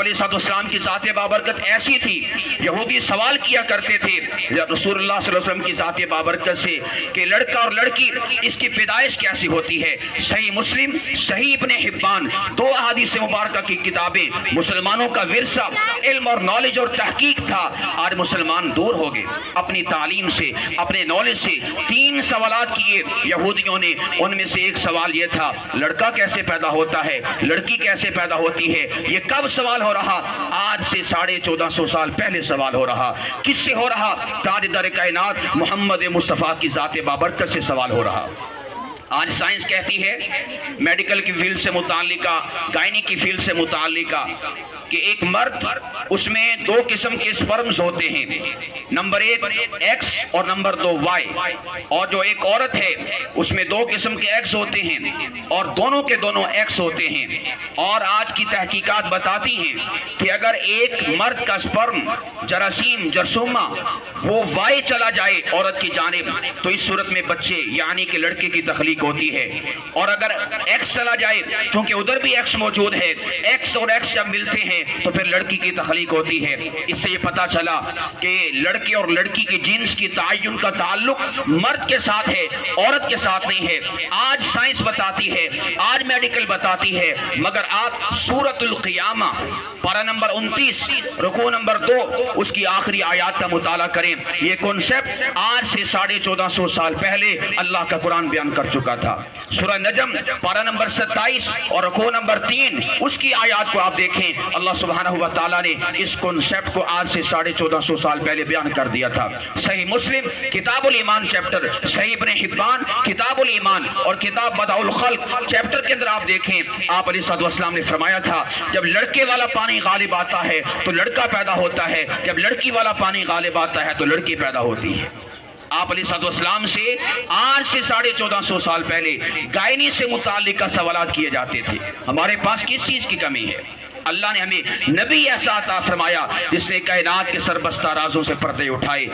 علیہ السلام کی ذات بابرکت ایسی تھی، یہودی سوال کیا کرتے تھے رسول اللہ صلی اللہ علیہ وسلم کی ذات بابرکت سے کہ لڑکا اور لڑکی اس کی پیدائش کیسی ہوتی ہے۔ صحیح مسلم، صحیح ابن حبان، دو احادیث مبارکہ کی کتابیں مسلمانوں کا ورثہ علم اور نالج اور تحقیق تھا۔ آج مسلمان دور ہو گئے اپنی تعلیم سے، اپنے نالج سے۔ 3 سوالات کیے یہودیوں نے، ان میں سے ایک سوال یہ تھا لڑکا کیسے پیدا ہوتا ہے، لڑکی کیسے پیدا ہوتی ہے۔ یہ کب سوال ہو رہا؟ آج سے 1450 سال پہلے سوال ہو رہا۔ کس سے ہو رہا؟ تاجدار کائنات محمد مصطفیٰ کی ذات بابرکت سے سوال ہو رہا۔ آج سائنس کہتی ہے میڈیکل کی فیلڈ سے متعلقہ، گائنی کی فیلڈ سے متعلقہ، کہ ایک مرد اس میں 2 قسم کے سپرمز ہوتے ہیں، نمبر 1 ایکس اور نمبر 2 وائی، اور جو ایک عورت ہے اس میں 2 قسم کے ایکس ہوتے ہیں اور دونوں کے دونوں ایکس ہوتے ہیں۔ اور آج کی تحقیقات بتاتی ہیں کہ اگر ایک مرد کا سپرم جراثیم جرثومہ وہ وائی چلا جائے عورت کی جانب تو اس صورت میں بچے یعنی کہ لڑکے کی تخلیق ہوتی ہے، اور اگر ایکس چلا جائے چونکہ ادھر بھی ایکس موجود ہے، ایکس اور ایکس جب ملتے ہیں تو پھر لڑکی کی تخلیق ہوتی ہے۔ اس سے یہ پتا چلا کہ لڑکے اور لڑکی کے جنس کی تعین کا تعلق مرد کے ساتھ ہے، عورت کے ساتھ نہیں ہے۔ آج سائنس بتاتی ہے، آج میڈیکل بتاتی ہے، مگر آپ سورۃ القیامہ پارہ نمبر 29 رکوع نمبر 2 اس کی آخری آیات کا مطالعہ کریں۔ یہ کنسپٹ آج سے 1450 سال پہلے اللہ کا قرآن بیان کر چکا تھا۔ سورہ نجم پارہ نمبر 27 اور رکوع نمبر 3 اس کی آیات کو آپ دیکھیں، اللہ سبحانہ و تعالیٰ نے اس کنسپٹ کو آج سے 1450 سال پہلے بیان کر دیا تھا۔ صحیح مسلم کتاب الایمان چیپٹر، صحیح ابن حبان کتاب الایمان اور کتاب بدء الخلق چیپٹر کے اندر آپ دیکھیں، آپ علیہ السلام نے فرمایا تھا جب لڑکے والا پانی غالب آتا ہے تو لڑکا پیدا ہوتا ہے، جب لڑکی والا پانی غالب آتا ہے تو لڑکی پیدا ہوتی ہے۔ آپ علیہ السلام سے آج سے 1450 سال پہلے گائنی سے متعلقہ سوالات کیے جاتے تھے۔ ہمارے پاس کس چیز کی کمی ہے؟ اللہ نے ہمیں نبی ایسا عطا فرمایا جس نے کائنات کے سربستہ رازوں سے پردے اٹھائے۔